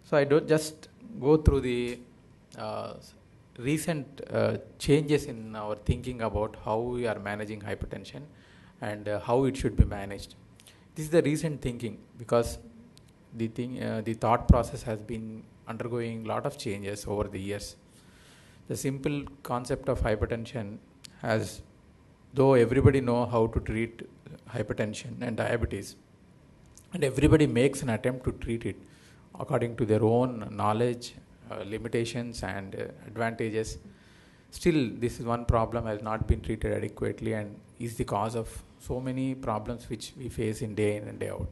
So I don't just go through the uh, recent changes in our thinking about how we are managing hypertension and how it should be managed. This is the recent thinking because the thought process has been undergoing a lot of changes over the years. The simple concept of hypertension has, though everybody know how to treat hypertension and diabetes, and everybody makes an attempt to treat it according to their own knowledge, limitations and advantages. Still, this is one problem has not been treated adequately and is the cause of so many problems which we face in day in and day out.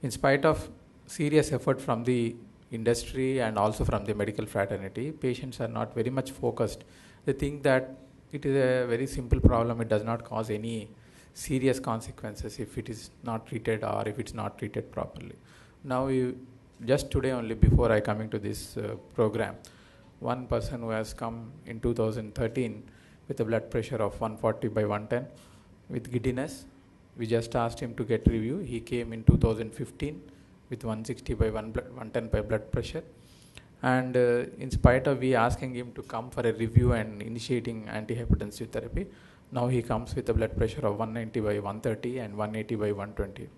In spite of serious effort from the industry and also from the medical fraternity, patients are not very much focused. They think that it is a very simple problem, it does not cause any serious consequences if it is not treated or if it's not treated properly. Now, just today only, before I coming to this program, one person who has come in 2013 with a blood pressure of 140 by 110 with giddiness, we just asked him to get review. He came in 2015 with 160 by 110 by blood pressure, and in spite of we asking him to come for a review and initiating antihypertensive therapy, now he comes with a blood pressure of 190 by 130 and 180 by 120.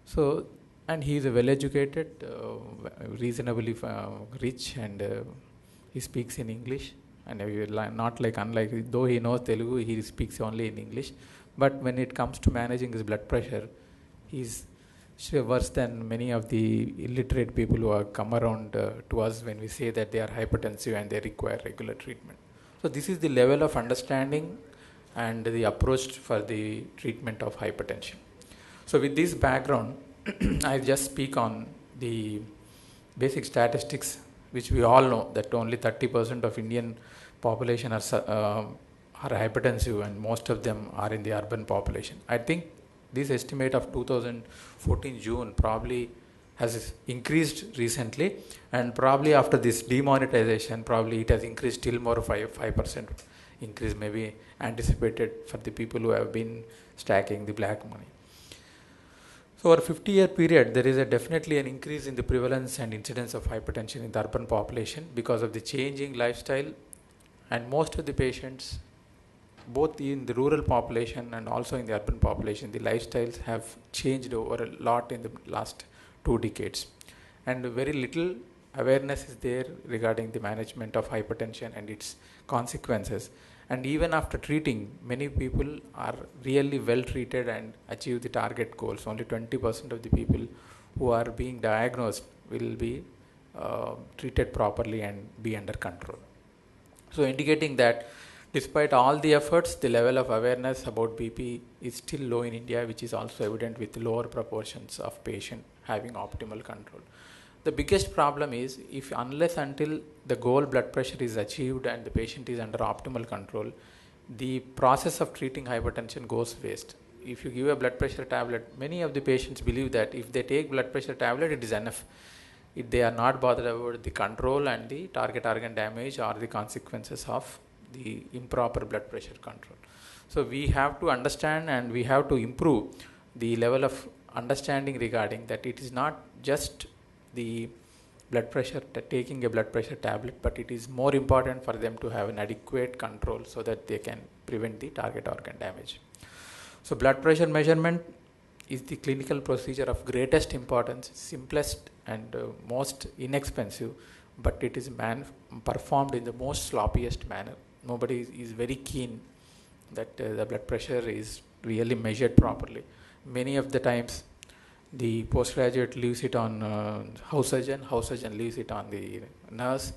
So, and he is a well-educated, reasonably rich, and he speaks in English. And not like unlike, though he knows Telugu, he speaks only in English. But when it comes to managing his blood pressure, he's worse than many of the illiterate people who have come around to us when we say that they are hypertensive and they require regular treatment. So this is the level of understanding and the approach for the treatment of hypertension. So with this background, I just speak on the basic statistics, which we all know that only 30% of Indian population are hypertensive, and most of them are in the urban population. I think this estimate of 2014 June probably has increased recently, and probably after this demonetization, probably it has increased still more, 5% increase maybe anticipated for the people who have been stacking the black money. So over a 50-year period, there is definitely an increase in the prevalence and incidence of hypertension in the urban population because of the changing lifestyle, and most of the patients, both in the rural population and also in the urban population, the lifestyles have changed over a lot in the last 2 decades. And very little awareness is there regarding the management of hypertension and its consequences. And even after treating, many people are really well treated and achieve the target goals. Only 20% of the people who are being diagnosed will be treated properly and be under control. So indicating that despite all the efforts, the level of awareness about BP is still low in India, which is also evident with lower proportions of patients having optimal control. The biggest problem is unless until the goal blood pressure is achieved and the patient is under optimal control, the process of treating hypertension goes waste. If you give a blood pressure tablet, many of the patients believe that if they take blood pressure tablet, it is enough. They are not bothered about the control and the target organ damage or the consequences of the improper blood pressure control. So we have to understand and we have to improve the level of understanding regarding that it is not just the blood pressure, taking a blood pressure tablet, but it is more important for them to have an adequate control so that they can prevent the target organ damage. So blood pressure measurement is the clinical procedure of greatest importance, simplest and most inexpensive, but it is performed in the most sloppiest manner. Nobody is very keen that the blood pressure is really measured properly. Many of the times the postgraduate leaves it on house surgeon leaves it on the nurse,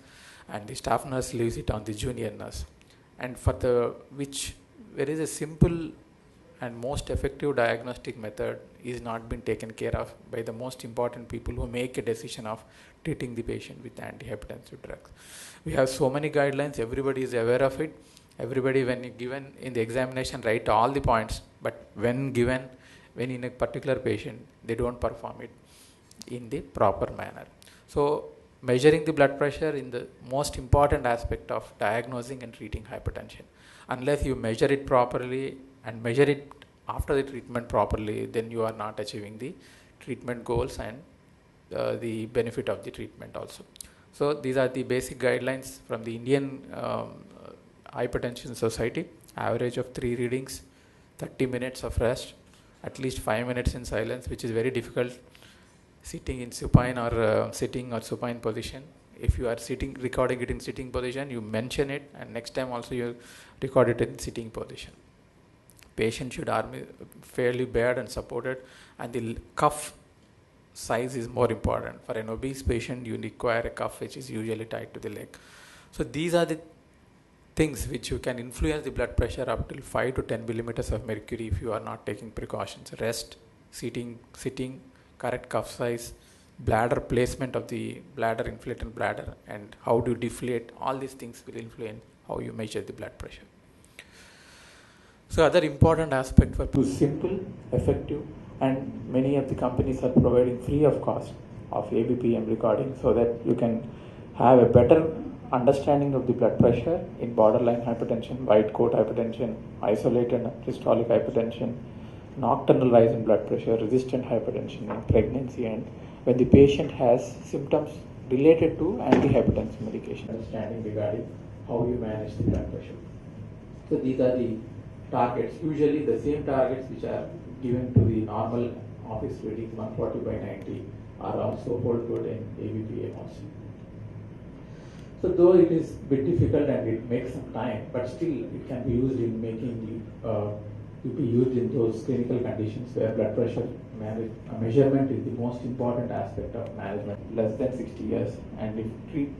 and the staff nurse leaves it on the junior nurse. And for which there is a simple and most effective diagnostic method is not been taken care of by the most important people who make a decision of treating the patient with antihypertensive drugs. We have so many guidelines, everybody is aware of it. Everybody, when given in the examination, write all the points, but when in a particular patient, they don't perform it in the proper manner. So measuring the blood pressure is the most important aspect of diagnosing and treating hypertension. Unless you measure it properly and measure it after the treatment properly, then you are not achieving the treatment goals and the benefit of the treatment also. So these are the basic guidelines from the Indian Hypertension Society. Average of 3 readings, 30 minutes of rest, at least 5 minutes in silence, which is very difficult sitting in supine or sitting or supine position. If you are sitting, recording it in sitting position, you mention it, and next time also you record it in sitting position. Patient should be fairly bad and supported, and the cuff size is more important. For an obese patient, you require a cuff which is usually tied to the leg. So these are the things which you can influence the blood pressure up till 5 to 10 millimeters of mercury if you are not taking precautions. Rest, sitting, correct cuff size, bladder placement of the bladder, inflated bladder, and how to deflate. All these things will influence how you measure the blood pressure. So other important aspect for simple, effective, and many of the companies are providing free of cost of ABPM recording so that you can have a better understanding of the blood pressure in borderline hypertension, white coat hypertension, isolated systolic hypertension, nocturnal rise in blood pressure, resistant hypertension in pregnancy, and when the patient has symptoms related to antihypertensive medication, understanding regarding how you manage the blood pressure. So these are the targets, usually the same targets which are given to the normal office readings 140 by 90 are also hold good in ABPM also. So though it is a bit difficult and it makes some time, but still it can be used in making be used in those clinical conditions where blood pressure measurement is the most important aspect of management, less than 60 years, and if treat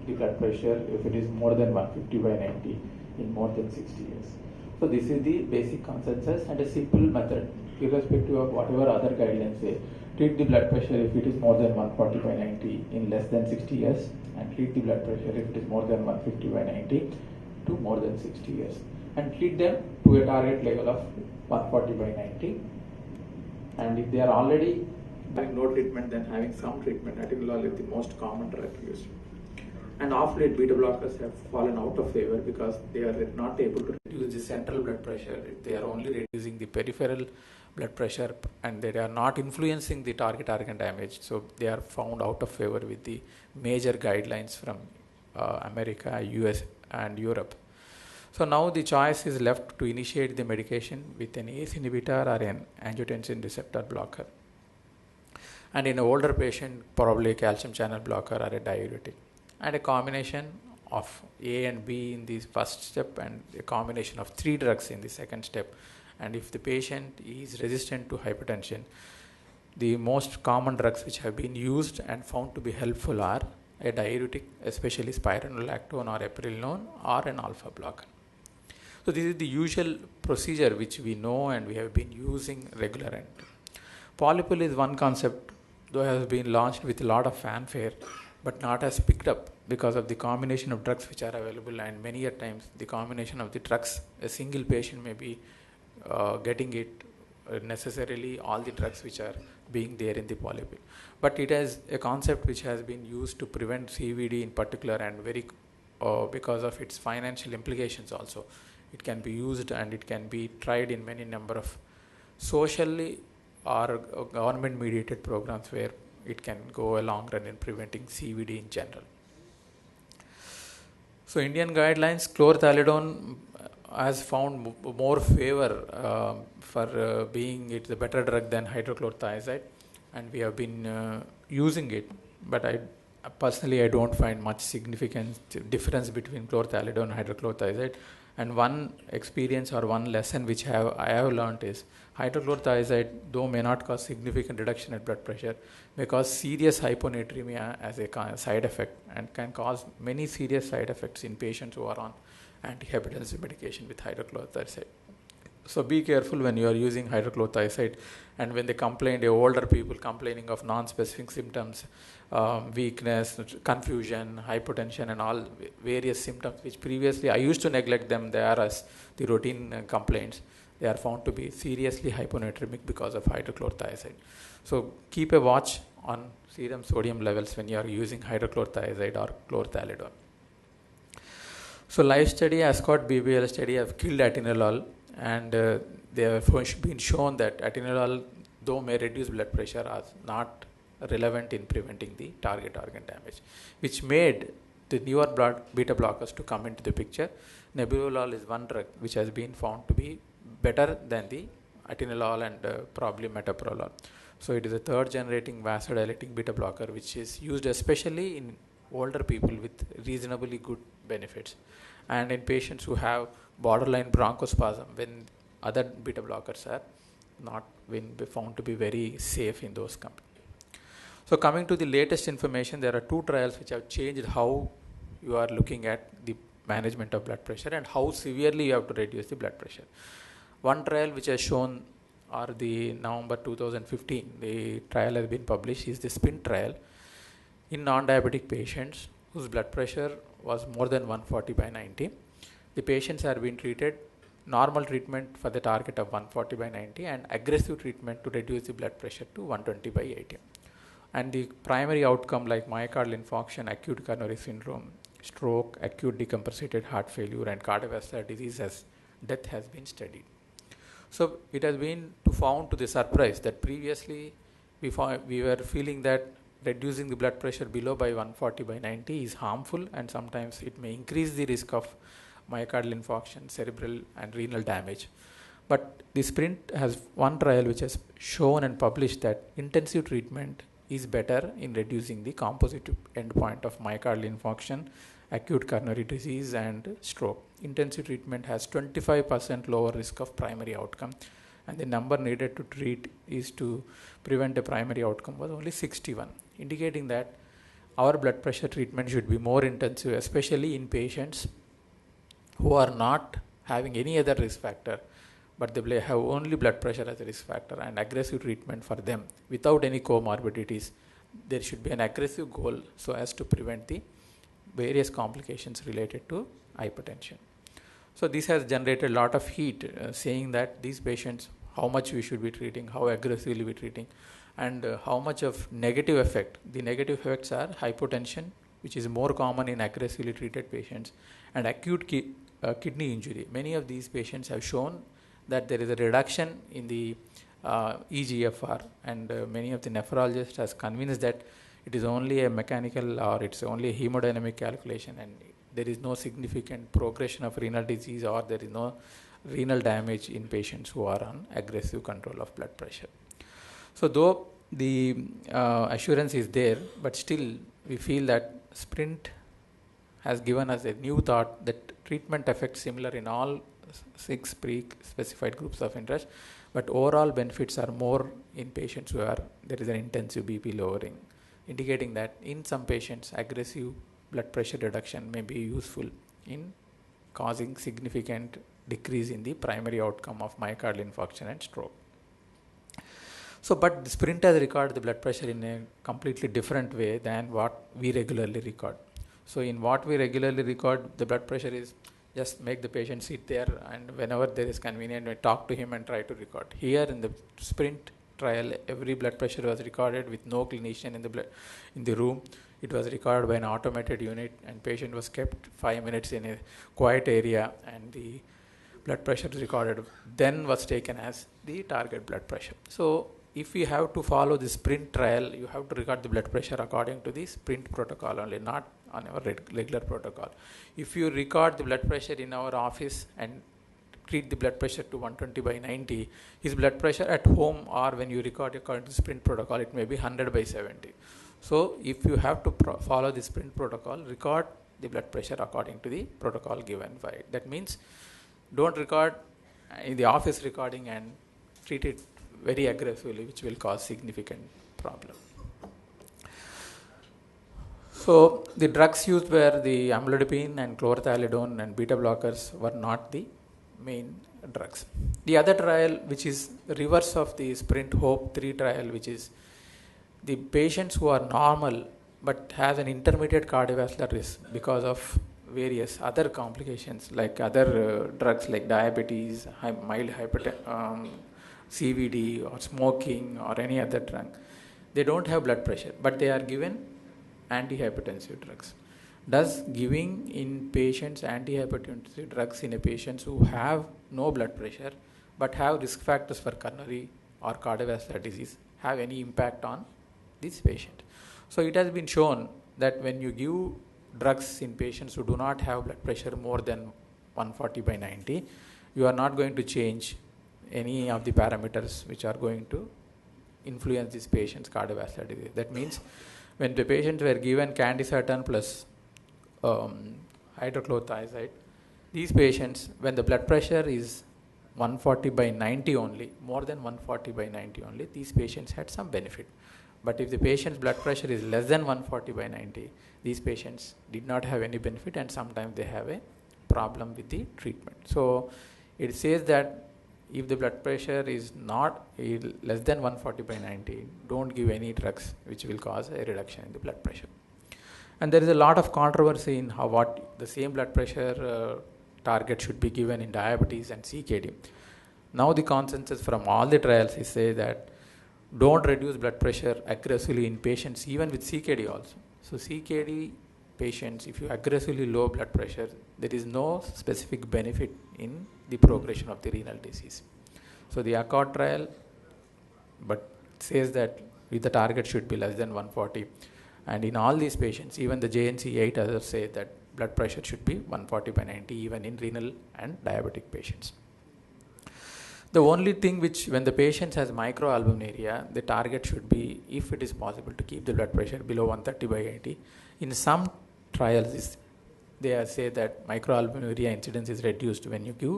the blood pressure if it is more than 150 by 90 in more than 60 years. So this is the basic consensus and a simple method, irrespective of whatever other guidelines say. Treat the blood pressure if it is more than 140 by 90 in less than 60 years, and treat the blood pressure if it is more than 150 by 90 to more than 60 years, and treat them to a target level of 140 by 90. And if they are already having no treatment, then having some treatment. Atenolol is the most common drug used. And of late, beta blockers have fallen out of favor because they are not able to reduce the central blood pressure. They are only reducing the peripheral blood pressure, and they are not influencing the target organ damage. So they are found out of favor with the major guidelines from America, US, and Europe. So now the choice is left to initiate the medication with an ACE inhibitor or an angiotensin receptor blocker. And in an older patient, probably a calcium channel blocker or a diuretic. And a combination of A and B in the first step, and a combination of 3 drugs in the second step. And if the patient is resistant to hypertension, the most common drugs which have been used and found to be helpful are a diuretic, especially spironolactone or eplerenone, or an alpha blocker. So this is the usual procedure which we know and we have been using regularly. Polypill is one concept, though has been launched with a lot of fanfare, but not as picked up because of the combination of drugs which are available, and many a times the combination of the drugs, a single patient may be getting it necessarily all the drugs which are being there in the polypill. But it has a concept which has been used to prevent CVD in particular, and very because of its financial implications also. It can be used and it can be tried in many number of socially or government mediated programs where it can go a long run in preventing CVD in general. So Indian guidelines, chlorthalidone has found more favor for being it's a better drug than hydrochlorothiazide, and we have been using it, but I don't find much significant difference between chlorthalidone and hydrochlorothiazide. And one experience or one lesson which I have learned is hydrochlorothiazide, though may not cause significant reduction in blood pressure, may cause serious hyponatremia as a side effect, and can cause many serious side effects in patients who are on antihypertensive medication with hydrochlorothiazide. So be careful when you are using hydrochlorothiazide, and when they complain, the older people complaining of non-specific symptoms, weakness, confusion, hypotension, and all various symptoms which previously I used to neglect them. They are as the routine complaints. They are found to be seriously hyponatremic because of hydrochlorothiazide. So keep a watch on serum sodium levels when you are using hydrochlorothiazide or chlorthalidone. So live study, Ascot BBL study have killed atenolol, and they have been shown that atenolol, though may reduce blood pressure, are not relevant in preventing the target organ damage, which made the newer blood beta blockers to come into the picture. Nebivolol is one drug which has been found to be better than the atenolol and probably metoprolol. So it is a third generating vasodilating beta blocker which is used especially in older people with reasonably good benefits, and in patients who have borderline bronchospasm when other beta blockers are not been found to be very safe in those companies. So coming to the latest information, there are two trials which have changed how you are looking at the management of blood pressure and how severely you have to reduce the blood pressure. One trial which has shown, or the November 2015, the trial has been published, is the SPIN trial in non-diabetic patients whose blood pressure was more than 140/90. The patients are being treated normal treatment for the target of 140/90 and aggressive treatment to reduce the blood pressure to 120/80. And the primary outcome like myocardial infarction, acute coronary syndrome, stroke, acute decompensated heart failure and cardiovascular disease death has been studied. So it has been found to the surprise that previously we were feeling that reducing the blood pressure below by 140/90 is harmful, and sometimes it may increase the risk of myocardial infarction, cerebral and renal damage. But the SPRINT has one trial which has shown and published that intensive treatment is better in reducing the composite endpoint of myocardial infarction, acute coronary disease and stroke. Intensive treatment has 25% lower risk of primary outcome, and the number needed to treat is to prevent a primary outcome was only 61, indicating that our blood pressure treatment should be more intensive, especially in patients who are not having any other risk factor, but they have only blood pressure as a risk factor, and aggressive treatment for them without any comorbidities. There should be an aggressive goal so as to prevent the various complications related to hypertension. So this has generated a lot of heat, saying that these patients, how much we should be treating, how aggressively we treating, and how much of negative effect. The negative effects are hypotension, which is more common in aggressively treated patients, and acute kidney injury. Many of these patients have shown that there is a reduction in the EGFR, and many of the nephrologists has convinced that it is only a mechanical or it's only a hemodynamic calculation, and there is no significant progression of renal disease or there is no renal damage in patients who are on aggressive control of blood pressure. So though the assurance is there, but still we feel that SPRINT has given us a new thought that treatment effects similar in all 6 pre-specified groups of interest, but overall benefits are more in patients where there is an intensive BP lowering, indicating that in some patients aggressive blood pressure reduction may be useful in causing significant decrease in the primary outcome of myocardial infarction and stroke. So, but the SPRINT has recorded the blood pressure in a completely different way than what we regularly record. So, in what we regularly record, the blood pressure is just make the patient sit there, and whenever there is convenient, we talk to him and try to record. Here in the SPRINT trial, every blood pressure was recorded with no clinician in the room. It was recorded by an automated unit, and patient was kept 5 minutes in a quiet area, and the blood pressure recorded then was taken as the target blood pressure. So if you have to follow the SPRINT trial, you have to record the blood pressure according to the SPRINT protocol only, not on our regular protocol. If you record the blood pressure in our office and treat the blood pressure to 120/90, his blood pressure at home or when you record according to SPRINT protocol, it may be 100/70. So if you have to follow the SPRINT protocol, record the blood pressure according to the protocol given by it. That means don't record in the office recording and treat it very aggressively, which will cause significant problem. So the drugs used were the amlodipine and chlorothalidone and beta blockers were not the main drugs. The other trial, which is reverse of the SPRINT HOPE 3 trial, which is the patients who are normal but has an intermediate cardiovascular risk because of various other complications like other drugs like diabetes, mild hypertension, CVD or smoking or any other drug. They don't have blood pressure, but they are given antihypertensive drugs. Does giving in patients antihypertensive drugs in a patients who have no blood pressure but have risk factors for coronary or cardiovascular disease have any impact on this patient. So it has been shown that when you give drugs in patients who do not have blood pressure more than 140/90, you are not going to change any of the parameters which are going to influence this patient's cardiovascular disease. That means when the patients were given candicertan plus hydrochlorothiazide, these patients, when the blood pressure is 140/90 only, more than 140/90 only, these patients had some benefit. But if the patient's blood pressure is less than 140/90, these patients did not have any benefit, and sometimes they have a problem with the treatment. So it says that if the blood pressure is not less than 140/90, don't give any drugs which will cause a reduction in the blood pressure. And there is a lot of controversy in what the same blood pressure target should be given in diabetes and CKD. Now the consensus from all the trials is say that don't reduce blood pressure aggressively in patients even with CKD also. So CKD patients, if you aggressively low blood pressure, there is no specific benefit in the progression of the renal disease. So the ACCORD trial but says that the target should be less than 140. And in all these patients, even the JNC8 others say that blood pressure should be 140/90 even in renal and diabetic patients. The only thing which, when the patient has microalbuminuria, the target should be, if it is possible, to keep the blood pressure below 130/80. In some trials, they say that microalbuminuria incidence is reduced when you give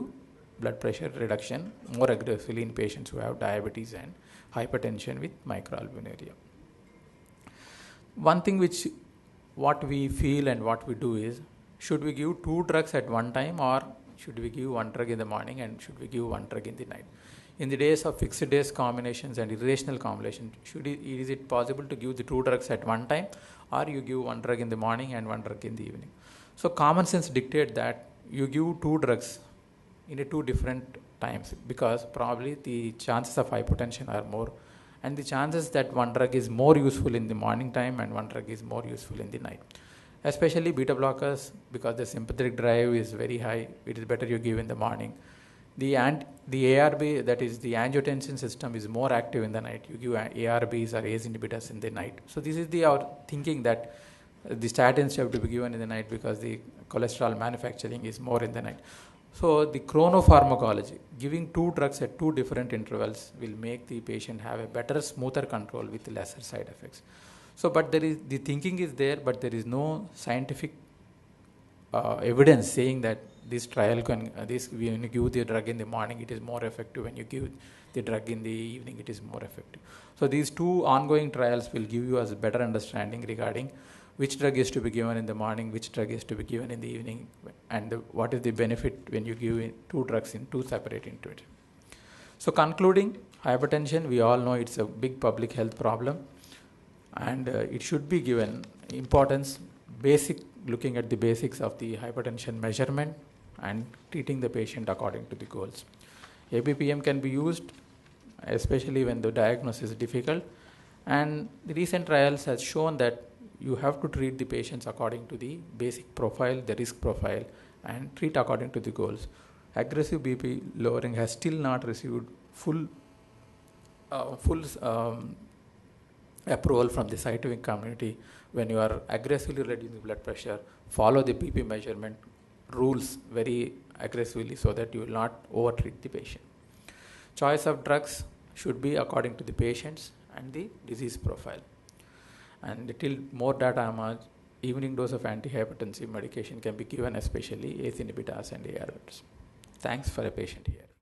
blood pressure reduction more aggressively in patients who have diabetes and hypertension with microalbuminuria. One thing what we feel and what we do is, should we give 2 drugs at one time, or should we give 1 drug in the morning and should we give 1 drug in the night? In the days of fixed dose combinations and irrational combinations, is it possible to give the 2 drugs at one time, or you give 1 drug in the morning and 1 drug in the evening? So common sense dictates that you give 2 drugs in 2 different times, because probably the chances of hypotension are more, and the chances that 1 drug is more useful in the morning time and 1 drug is more useful in the night. Especially beta blockers, because the sympathetic drive is very high, it is better you give in the morning. The ARB, that is the angiotensin system, is more active in the night. You give ARBs or ACE inhibitors in the night. So this is our thinking that the statins have to be given in the night because the cholesterol manufacturing is more in the night. So the chronopharmacology, giving 2 drugs at 2 different intervals, will make the patient have a better, smoother control with lesser side effects. So, but the thinking is there, but there is no scientific evidence saying that this trial can, when you give the drug in the morning, it is more effective. When you give the drug in the evening, it is more effective. So these 2 ongoing trials will give you a better understanding regarding which drug is to be given in the morning, which drug is to be given in the evening, and what is the benefit when you give 2 drugs in 2 separate intervals. So concluding, hypertension, we all know it's a big public health problem, and it should be given importance, looking at the basics of the hypertension measurement and treating the patient according to the goals. ABPM can be used especially when the diagnosis is difficult, and the recent trials has shown that you have to treat the patients according to the basic profile, the risk profile, and treat according to the goals. Aggressive BP lowering has still not received full approval from the scientific community. When you are aggressively reducing blood pressure, follow the BP measurement rules very aggressively so that you will not over-treat the patient. Choice of drugs should be according to the patients and the disease profile. And till more data emerge, evening dose of antihypertensive medication can be given, especially ACE inhibitors and ARBs. Thanks for a patient here.